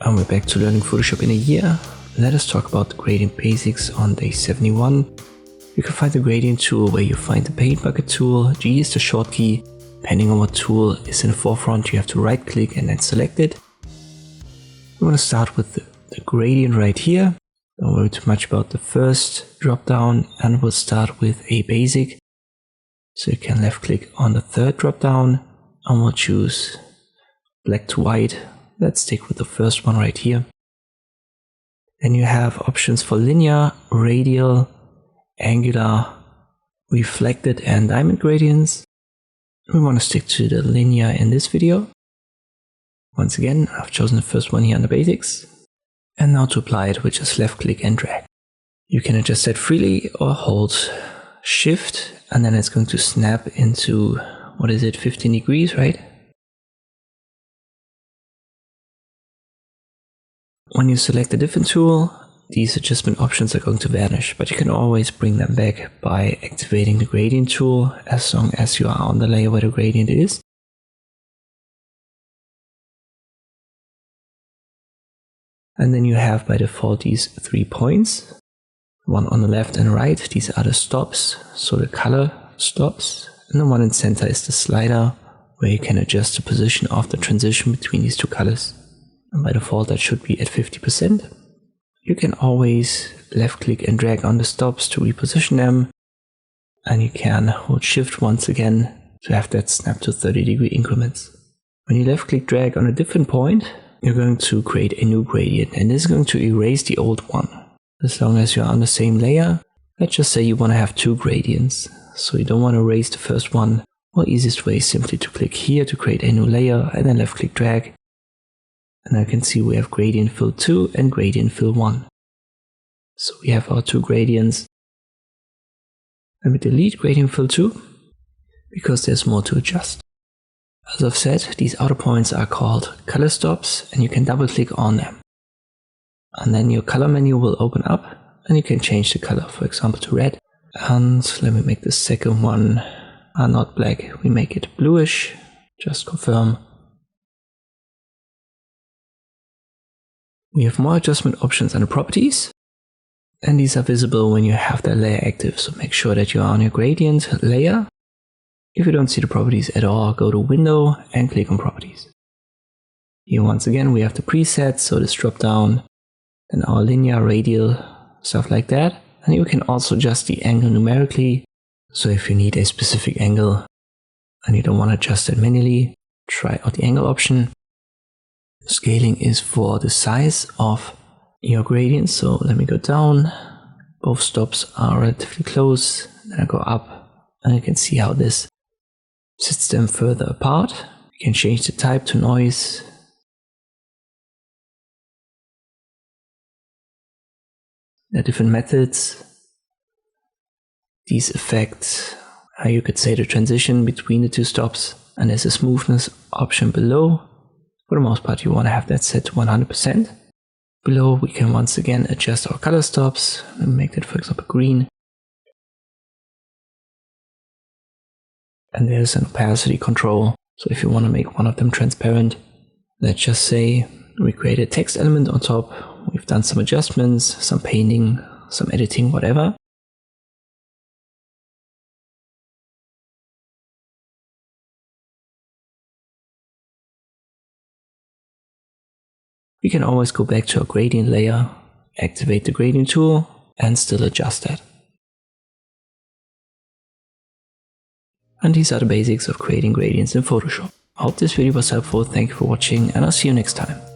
And we're back to learning Photoshop in a year. Let us talk about the gradient basics on day 71. You can find the gradient tool where you find the paint bucket tool. G is the short key. Depending on what tool is in the forefront, you have to right click and then select it. We want to start with the gradient right here. Don't worry too much about the first drop down, and we'll start with a basic. So you can left click on the third drop down and we'll choose black to white. Let's stick with the first one right here. Then you have options for linear, radial, angular, reflected and diamond gradients. We want to stick to the linear in this video. Once again, I've chosen the first one here on the basics. And now to apply it, we just left click and drag. You can adjust that freely or hold shift and then it's going to snap into, what is it, 15 degrees, right? When you select a different tool, these adjustment options are going to vanish, but you can always bring them back by activating the gradient tool as long as you are on the layer where the gradient is. And then you have by default these 3 points, one on the left and right. These are the stops, so the color stops, and the one in center is the slider where you can adjust the position of the transition between these two colors. And by default that should be at 50%. You can always left click and drag on the stops to reposition them, and you can hold shift once again to have that snap to 30-degree increments. When you left click drag on a different point, you're going to create a new gradient, and this is going to erase the old one. As long as you're on the same layer, let's just say you want to have 2 gradients, so you don't want to erase the first one. Well, easiest way is simply to click here to create a new layer and then left click drag. And I can see we have gradient fill 2 and gradient fill 1. So we have our 2 gradients. Let me delete gradient fill 2 because there's more to adjust. As I've said, these outer points are called color stops and you can double click on them. And then your color menu will open up and you can change the color, for example to red. And let me make the second one not black, we make it bluish, just confirm. We have more adjustment options under properties, and these are visible when you have that layer active, so make sure that you are on your gradient layer. If you don't see the properties at all, go to window and click on properties. Here once again we have the presets, so this drop down, and our linear, radial, stuff like that. And you can also adjust the angle numerically, so if you need a specific angle and you don't want to adjust it manually, try out the angle option. Scaling is for the size of your gradient, so let me go down. Both stops are relatively close, then I go up and you can see how this sets them further apart. You can change the type to noise. There are different methods. These affect how you could say the transition between the 2 stops, and there's a smoothness option below. For the most part, you want to have that set to 100%. Below, we can once again adjust our color stops. Let me make that, for example, green. And there's an opacity control. So if you want to make one of them transparent, let's just say we create a text element on top. We've done some adjustments, some painting, some editing, whatever. We can always go back to our gradient layer, activate the gradient tool, and still adjust that. And these are the basics of creating gradients in Photoshop. I hope this video was helpful, thank you for watching, and I'll see you next time.